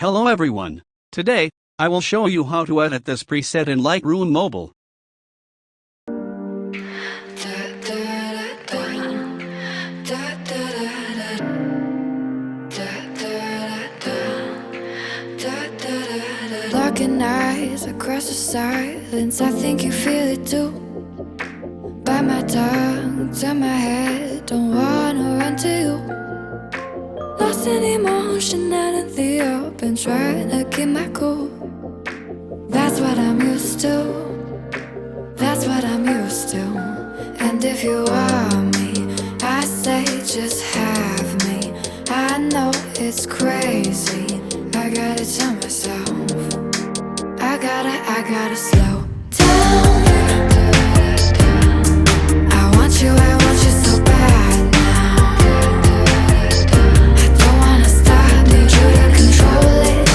Hello everyone. Today, I will show you how to edit this preset in Lightroom Mobile. Locking eyes across the silence, I think you feel it too. Bite my tongue, turn my head, don't wanna run to you. Lost in emotion out in the open, trying to keep my cool. That's what I'm used to. That's what I'm used to. And if you want me, I say just have me. I know it's crazy, I gotta tell myself I gotta slow down. I want you so bad now. I don't wanna stop, need you to control it.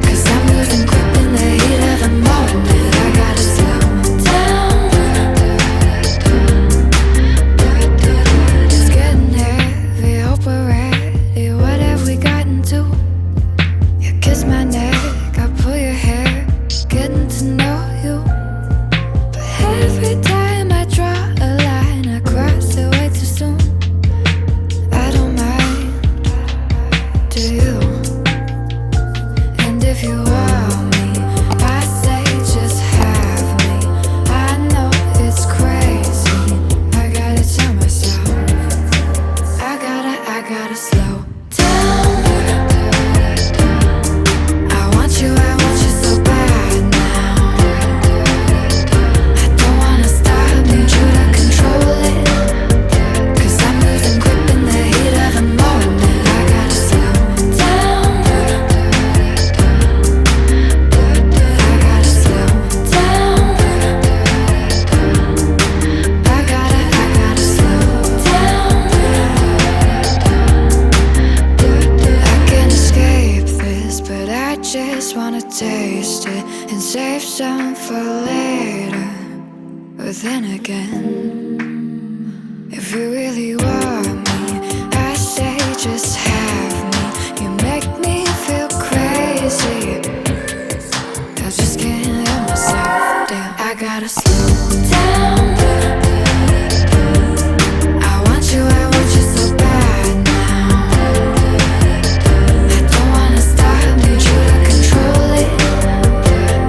Cause I'm losing grip in the heat of the moment. I gotta slow down. It's getting heavy, hope we're ready. What have we gotten to? You kiss my neck, I pull your hair, getting to know you. But every time I draw a line, I cross it way too soon. I don't mind, do you? And if you want me, I say just have me. I know it's crazy, I gotta tell myself I gotta slow down. I want you so bad now. I don't wanna stop, need you to control it. Cause I'm losing grip in the heat of the moment. I gotta slow down. I gotta slow down. I gotta slow down. I can't escape this, but I just wanna taste it and save some for later. But then again, if you really want me, I say just have me. You make me feel crazy, I just can't help myself. Damn, I gotta slow down. I want you so bad now. I don't wanna stop, need you to control it.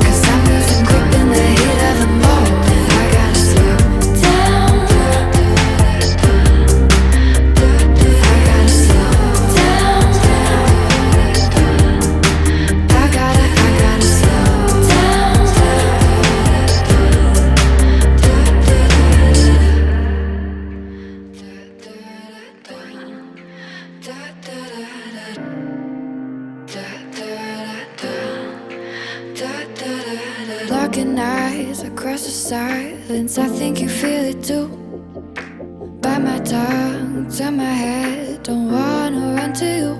Cause I'm losing grip in the heat of the moment. I gotta slow down. I gotta slow down. I gotta slow down. Locking eyes across the silence, I think you feel it too. Bite my tongue, turn my head, don't wanna run to you.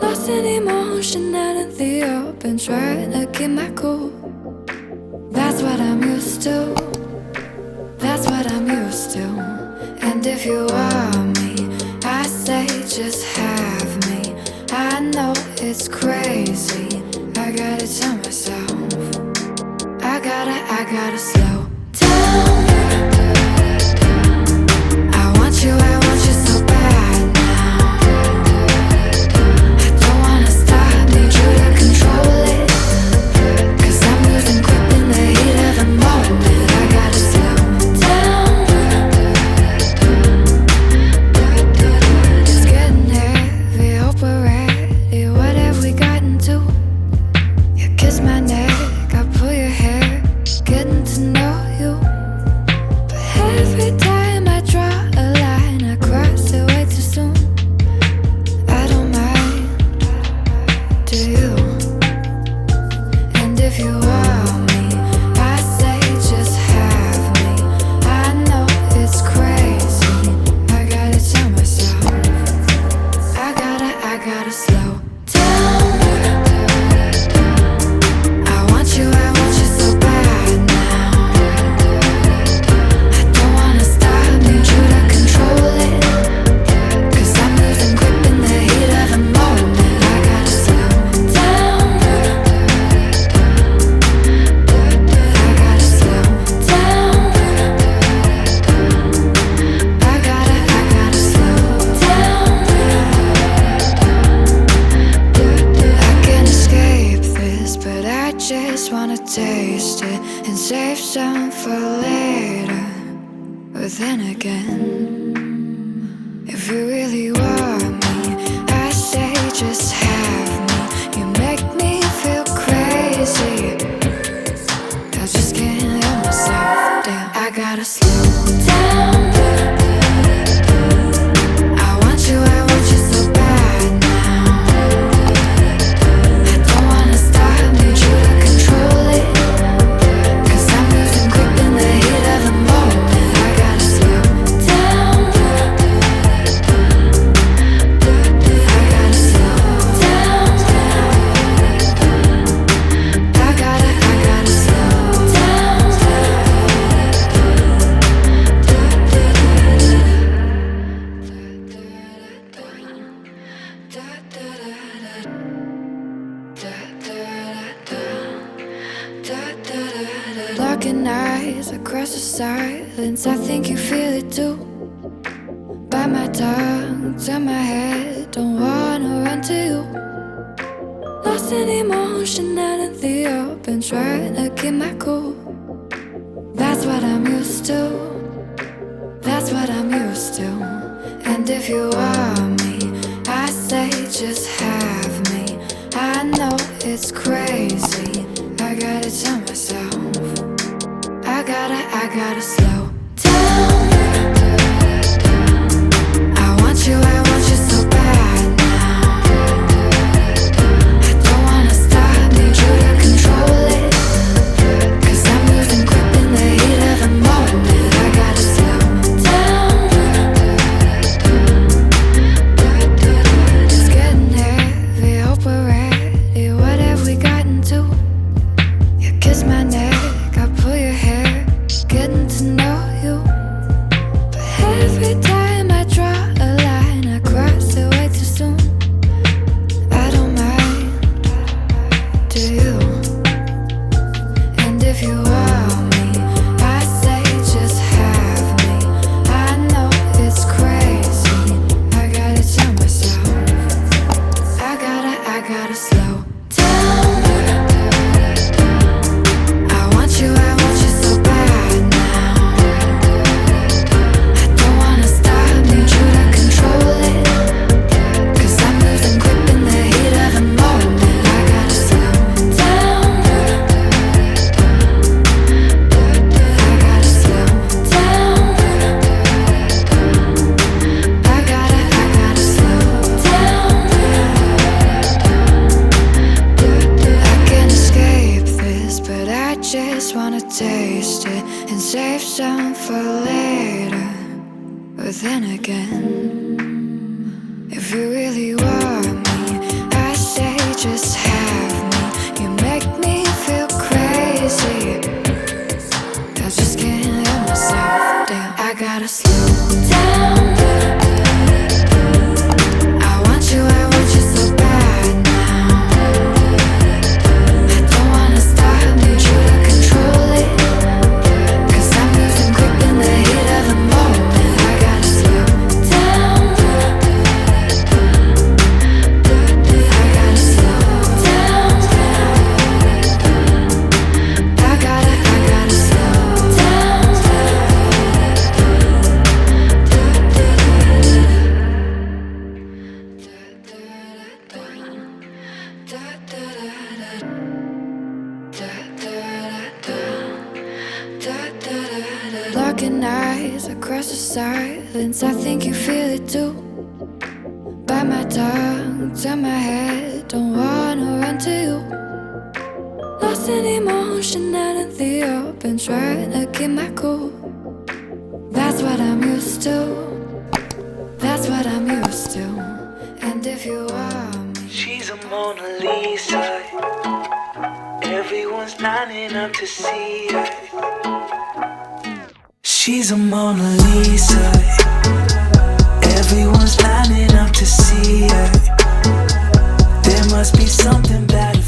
Lost in emotion out in the open, trying to keep my cool. That's what I'm used to. That's what I'm used to. And if you want me, I say just have me. I know it's crazy, I gotta tell myself I gotta slow down. I want you so bad now. I don't wanna stop, need you to control it. Cause I'm losing grip in the heat of the moment. I gotta slow down. It's getting heavy, hope we're ready. What have we gotten to? You kiss my neck, I pull your hair, getting to know for later. But then again, if you really want me, I say just have me. You make me feel crazy. I just can't help myself. Damn, I gotta slow down. I want you so bad now. I don't wanna stop, need you to control it. 'Cause I'm losing grip in the heat of the moment. I gotta slow down. I gotta slow down. I gotta slow down. Locking eyes across the silence, I think you feel it too. Bite my tongue, turn my head, don't wanna run to you. Lost in emotion out in the open, trying to keep my cool. That's what I'm used to. That's what I'm used to. And if you want me, I say just have me. I know it's crazy, I gotta tell myself I gotta slow down. I want you so bad now. I don't wanna stop, need you to control it. 'Cause I'm losing grip in the heat of the moment. I gotta slow down. It's getting heavy, hope we're ready. What have we gotten to? You kiss my neck, I pull your hair, getting to know you. But every time I draw a line, I cross it way too soon. I don't mind, do you? And if you want me, I say just have me. I know it's crazy, I gotta tell myself I gotta slow down. I want you so bad now. I don't wanna stop, need you to control it. 'Cause I'm losing grip in the heat of the moment. I gotta slow down. I gotta slow down. I gotta slow down. I can't escape this, but I just wanna taste it and save some for later. But then again, if you really want me, I say just have me. You make me feel crazy. I just can't help myself. Damn, I gotta slow down. I want you so bad now. I don't wanna stop, need you to control it. 'Cause I'm losing grip in the heat of the moment. I gotta slow down. I gotta slow down. I gotta slow down. Locking eyes across the silence, I think you feel it too. Bite my tongue, turn my head, don't wanna run to you. Lost in emotion out in the open, trying to keep my cool. That's what I'm used to. That's what I'm used to. And if you want me, she's a Mona Lisa. Everyone's lining up to see her. She's a Mona Lisa. Everyone's lining up to see her. There must be something about her